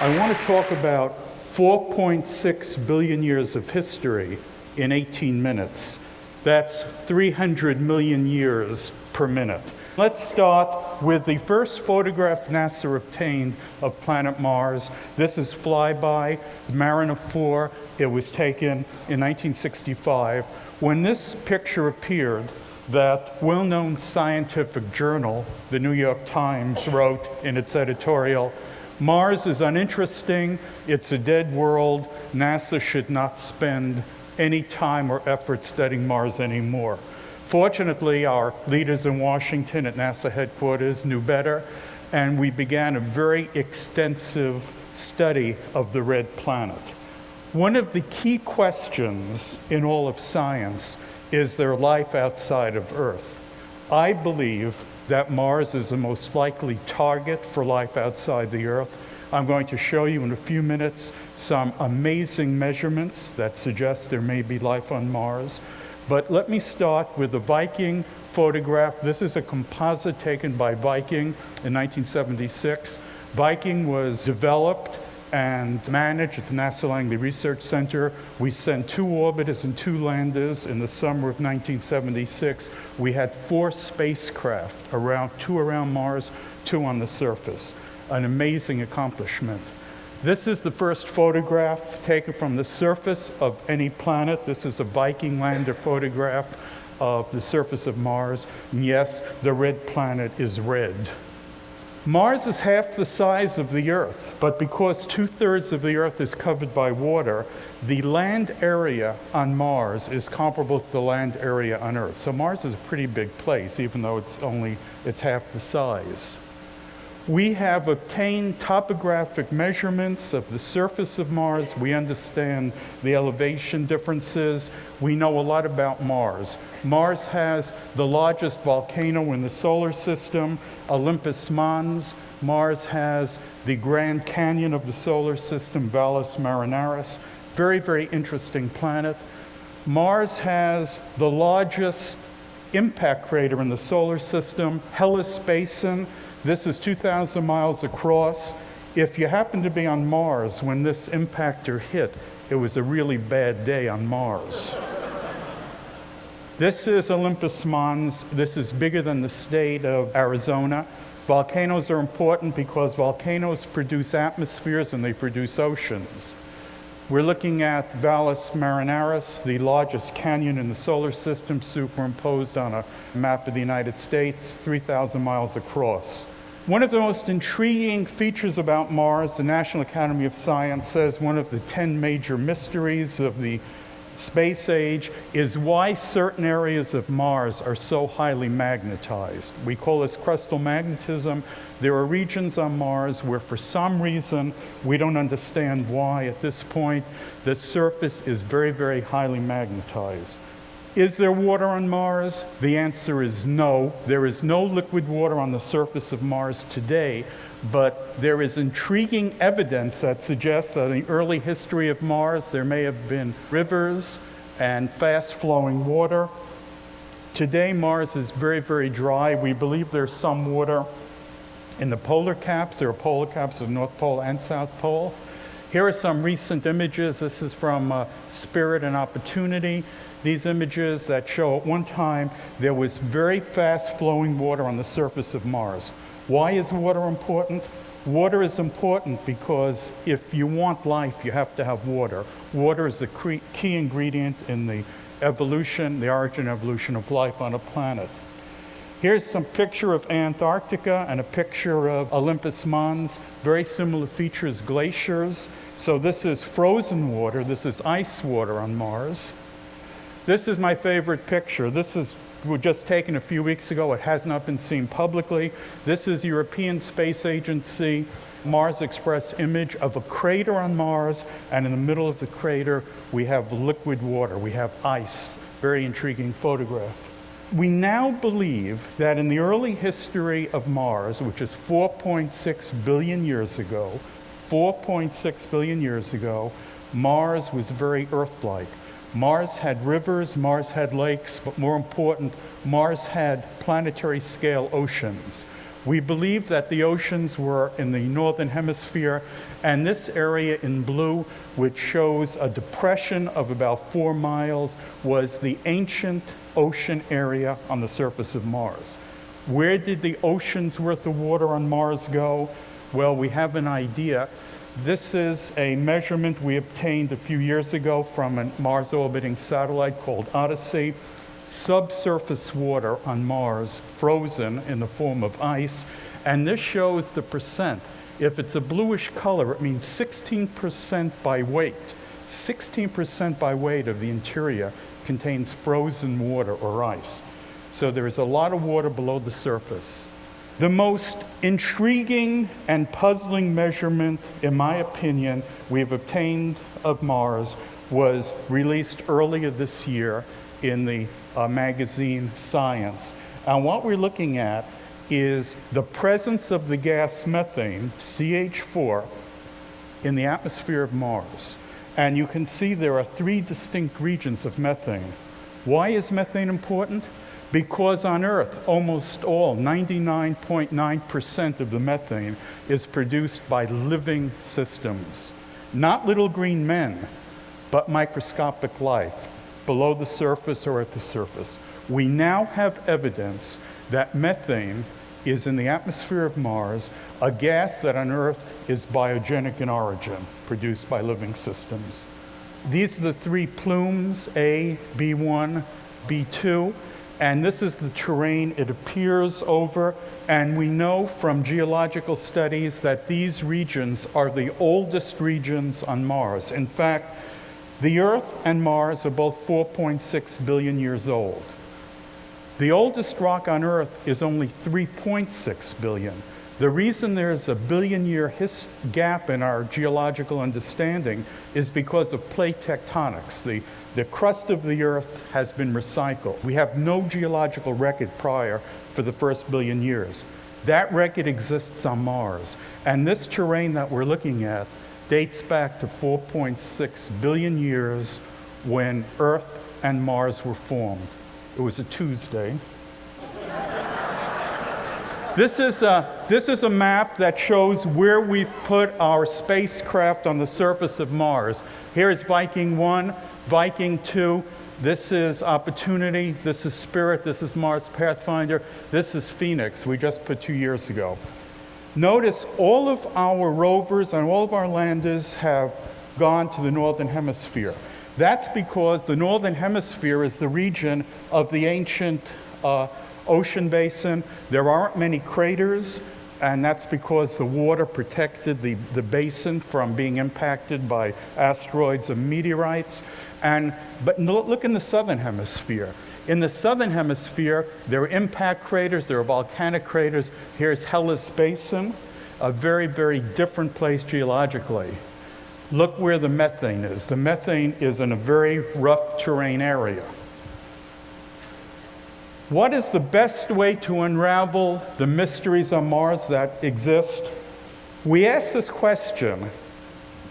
I want to talk about 4.6 billion years of history in 18 minutes. That's 300 million years per minute. Let's start with the first photograph NASA obtained of planet Mars. This is flyby, Mariner 4. It was taken in 1965. When this picture appeared, that well-known scientific journal, the New York Times, wrote in its editorial, "Mars is uninteresting, it's a dead world, NASA should not spend any time or effort studying Mars anymore." Fortunately, our leaders in Washington at NASA headquarters knew better, and we began a very extensive study of the red planet. One of the key questions in all of science is there life outside of Earth? I believe that Mars is the most likely target for life outside the Earth. I'm going to show you in a few minutes some amazing measurements that suggest there may be life on Mars. But let me start with the Viking photograph. This is a composite taken by Viking in 1976. Viking was developed and managed at the NASA Langley Research Center. We sent 2 orbiters and 2 landers in the summer of 1976. We had 4 spacecraft, 2 around Mars, 2 on the surface. An amazing accomplishment. This is the first photograph taken from the surface of any planet. This is a Viking lander photograph of the surface of Mars. And yes, the red planet is red. Mars is half the size of the Earth, but because 2/3 of the Earth is covered by water, the land area on Mars is comparable to the land area on Earth. So Mars is a pretty big place, even though it's half the size. We have obtained topographic measurements of the surface of Mars. We understand the elevation differences. We know a lot about Mars. Mars has the largest volcano in the solar system, Olympus Mons. Mars has the Grand Canyon of the solar system, Valles Marineris. Very, very interesting planet. Mars has the largest impact crater in the solar system, Hellas Basin. This is 2,000 miles across. If you happen to be on Mars when this impactor hit, it was a really bad day on Mars. This is Olympus Mons. This is bigger than the state of Arizona. Volcanoes are important because volcanoes produce atmospheres and they produce oceans. We're looking at Valles Marineris, the largest canyon in the solar system, superimposed on a map of the United States, 3,000 miles across. One of the most intriguing features about Mars, the National Academy of Science says one of the 10 major mysteries of the space age is why certain areas of Mars are so highly magnetized. We call this crustal magnetism. There are regions on Mars where for some reason, we don't understand why at this point, the surface is very, very highly magnetized. Is there water on Mars? The answer is no. There is no liquid water on the surface of Mars today, but there is intriguing evidence that suggests that in the early history of Mars, there may have been rivers and fast-flowing water. Today, Mars is very, very dry. We believe there's some water in the polar caps. There are polar caps of the North Pole and South Pole. Here are some recent images. This is from Spirit and Opportunity. These images that show at one time there was very fast-flowing water on the surface of Mars. Why is water important? Water is important because if you want life, you have to have water. Water is the key ingredient in the evolution, the origin and evolution of life on a planet. Here's some picture of Antarctica and a picture of Olympus Mons. Very similar features, glaciers. So this is frozen water. This is ice water on Mars. This is my favorite picture. This was just taken a few weeks ago. It has not been seen publicly. This is European Space Agency Mars Express image of a crater on Mars, and in the middle of the crater, we have liquid water. We have ice. Very intriguing photograph. We now believe that in the early history of Mars, which is 4.6 billion years ago, 4.6 billion years ago, Mars was very Earth-like. Mars had rivers, Mars had lakes, but more important, Mars had planetary scale oceans. We believe that the oceans were in the northern hemisphere, and this area in blue, which shows a depression of about 4 miles, was the ancient ocean area on the surface of Mars. Where did the ocean's worth of water on Mars go? Well, we have an idea. This is a measurement we obtained a few years ago from a Mars orbiting satellite called Odyssey. Subsurface water on Mars frozen in the form of ice, and this shows the percent. If it's a bluish color, it means 16% by weight. 16% by weight of the interior contains frozen water or ice. So there is a lot of water below the surface. The most intriguing and puzzling measurement, in my opinion, we have obtained of Mars was released earlier this year in the magazine Science. And what we're looking at is the presence of the gas methane, CH4, in the atmosphere of Mars. And you can see there are 3 distinct regions of methane. Why is methane important? Because on Earth, almost all, 99.9% of the methane is produced by living systems. Not little green men, but microscopic life, below the surface or at the surface. We now have evidence that methane is in the atmosphere of Mars, a gas that on Earth is biogenic in origin, produced by living systems. These are the 3 plumes, A, B1, B2, and this is the terrain it appears over, and we know from geological studies that these regions are the oldest regions on Mars. In fact, the Earth and Mars are both 4.6 billion years old. The oldest rock on Earth is only 3.6 billion. The reason there's a billion-year gap in our geological understanding is because of plate tectonics. The crust of the Earth has been recycled. We have no geological record prior for the first billion years. That record exists on Mars. And this terrain that we're looking at dates back to 4.6 billion years when Earth and Mars were formed. It was a Tuesday. This is a map that shows where we've put our spacecraft on the surface of Mars. Here's Viking 1, Viking 2. This is Opportunity, this is Spirit, this is Mars Pathfinder, this is Phoenix, we just put 2 years ago. Notice all of our rovers and all of our landers have gone to the northern hemisphere. That's because the northern hemisphere is the region of the ancient ocean basin. There aren't many craters, and that's because the water protected the basin from being impacted by asteroids and meteorites. But look in the southern hemisphere. In the southern hemisphere, there are impact craters, there are volcanic craters. Here's Hellas Basin, a very, very different place geologically. Look where the methane is. The methane is in a very rough terrain area. What is the best way to unravel the mysteries on Mars that exist? We asked this question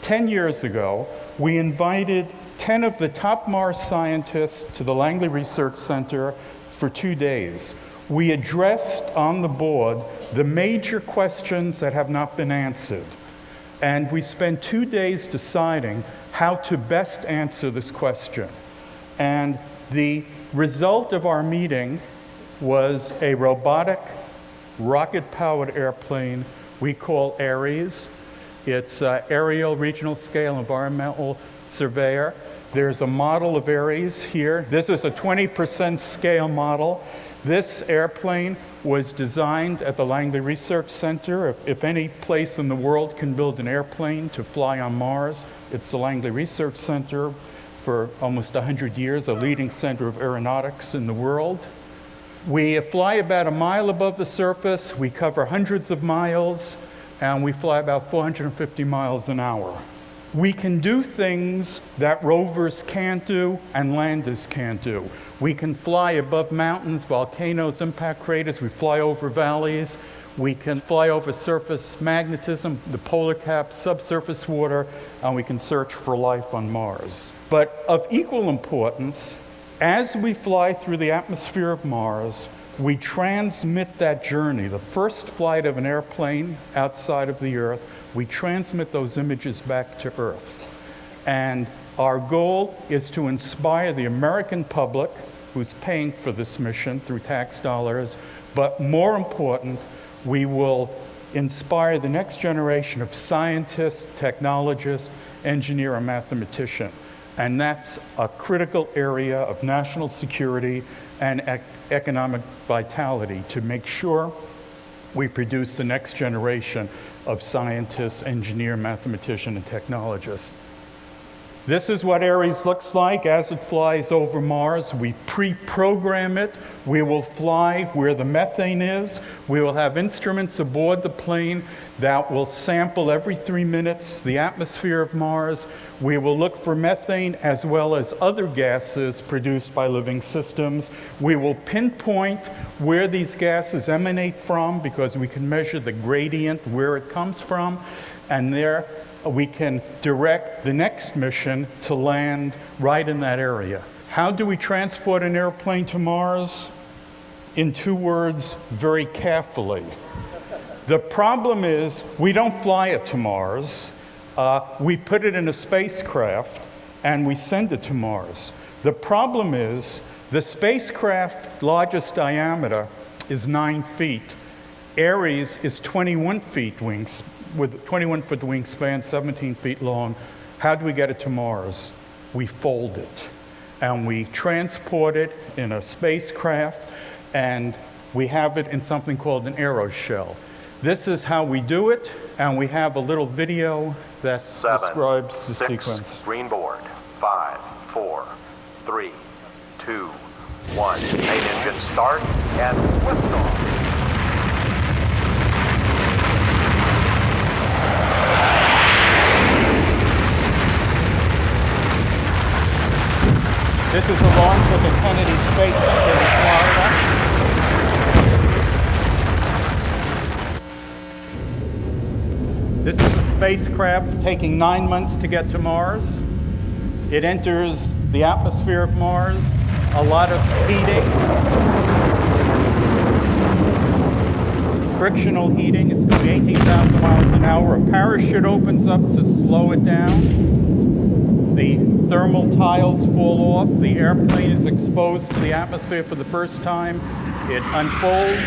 10 years ago. We invited 10 of the top Mars scientists to the Langley Research Center for 2 days. We addressed on the board the major questions that have not been answered. And we spent 2 days deciding how to best answer this question. And the result of our meeting was a robotic, rocket-powered airplane we call Ares. It's Aerial Regional Scale Environmental Surveyor. There's a model of Ares here. This is a 20% scale model. This airplane was designed at the Langley Research Center. If any place in the world can build an airplane to fly on Mars, it's the Langley Research Center. For almost 100 years, a leading center of aeronautics in the world. We fly about a mile above the surface, we cover hundreds of miles, and we fly about 450 miles an hour. We can do things that rovers can't do and landers can't do. We can fly above mountains, volcanoes, impact craters. We fly over valleys. We can fly over surface magnetism, the polar cap, subsurface water, and we can search for life on Mars. But of equal importance, as we fly through the atmosphere of Mars, we transmit that journey, the first flight of an airplane outside of the Earth, we transmit those images back to Earth. And our goal is to inspire the American public, who's paying for this mission through tax dollars, but more important, we will inspire the next generation of scientists, technologists, engineer, and mathematician. And that's a critical area of national security and economic vitality to make sure we produce the next generation of scientists, engineer, mathematician, and technologists. This is what Ares looks like as it flies over Mars. We pre-program it. We will fly where the methane is. We will have instruments aboard the plane that will sample every 3 minutes the atmosphere of Mars. We will look for methane as well as other gases produced by living systems. We will pinpoint where these gases emanate from because we can measure the gradient where it comes from, and there we can direct the next mission to land right in that area. How do we transport an airplane to Mars? In 2 words, very carefully. The problem is we don't fly it to Mars. We put it in a spacecraft and we send it to Mars. The problem is the spacecraft's largest diameter is 9 feet. Ares is 21 feet with 21-foot wingspan, 17 feet long. How do we get it to Mars? We fold it, and we transport it in a spacecraft, and we have it in something called an aeroshell. This is how we do it, and we have a little video that describes the sequence. Green board. 5, 4, 3, 2, 1. Main engine start and liftoff. This is a launch at the Kennedy Space Center in Florida. This is a spacecraft taking 9 months to get to Mars. It enters the atmosphere of Mars, a lot of heating, frictional heating. It's going to be 18,000 miles an hour. A parachute opens up to slow it down. The thermal tiles fall off. The airplane is exposed to the atmosphere for the first time. It unfolds.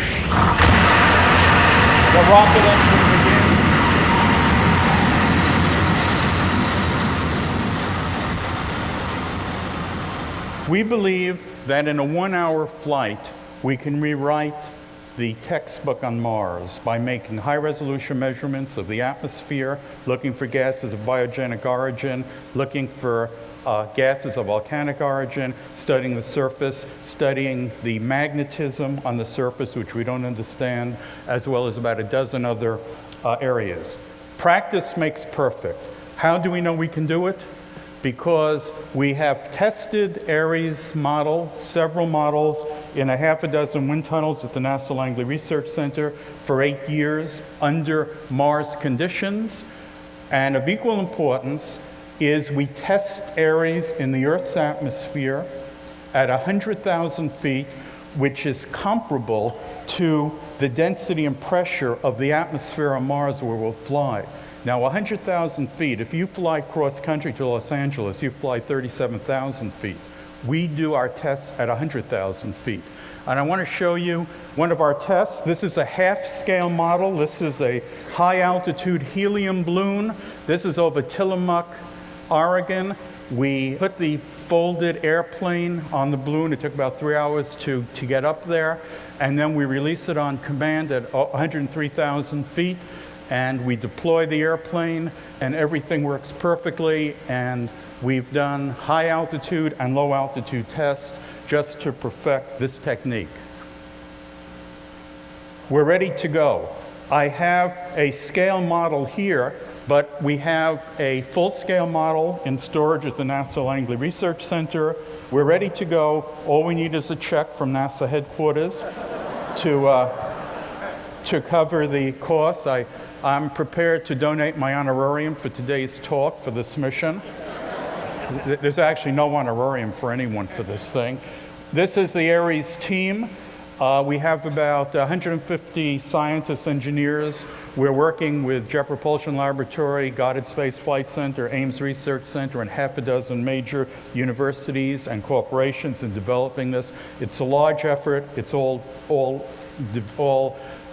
The rocket engine begins. We believe that in a 1-hour flight, we can rewrite the textbook on Mars by making high-resolution measurements of the atmosphere, looking for gases of biogenic origin, looking for gases of volcanic origin, studying the surface, studying the magnetism on the surface, which we don't understand, as well as about a dozen other areas. Practice makes perfect. How do we know we can do it? Because we have tested Ares model, several models, in a half a dozen wind tunnels at the NASA Langley Research Center for 8 years under Mars conditions. And of equal importance is we test Ares in the Earth's atmosphere at 100,000 feet, which is comparable to the density and pressure of the atmosphere on Mars where we'll fly. Now, 100,000 feet, if you fly cross-country to Los Angeles, you fly 37,000 feet. We do our tests at 100,000 feet. And I want to show you one of our tests. This is a half-scale model. This is a high-altitude helium balloon. This is over Tillamook, Oregon. We put the folded airplane on the balloon. It took about 3 hours to get up there. And then we release it on command at 103,000 feet. And we deploy the airplane, and everything works perfectly. And we've done high altitude and low altitude tests just to perfect this technique. We're ready to go. I have a scale model here, but we have a full-scale model in storage at the NASA Langley Research Center. We're ready to go. All we need is a check from NASA headquarters to cover the cost. I'm prepared to donate my honorarium for today's talk for this mission. There's actually no honorarium for anyone for this thing. This is the Ares team. We have about 150 scientists, engineers. We're working with Jet Propulsion Laboratory, Goddard Space Flight Center, Ames Research Center, and half a dozen major universities and corporations in developing this. It's a large effort. It's all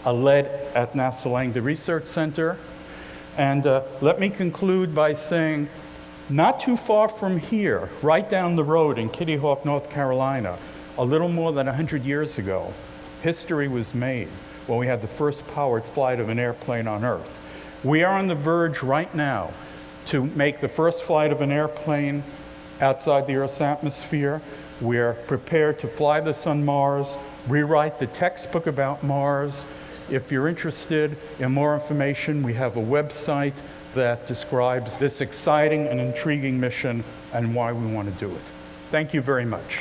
led at NASA Langley Research Center. And let me conclude by saying, not too far from here, right down the road in Kitty Hawk, North Carolina, a little more than 100 years ago, history was made when we had the first powered flight of an airplane on Earth. We are on the verge right now to make the first flight of an airplane outside the Earth's atmosphere. We're prepared to fly this on Mars, rewrite the textbook about Mars. If you're interested in more information, we have a website that describes this exciting and intriguing mission and why we want to do it. Thank you very much.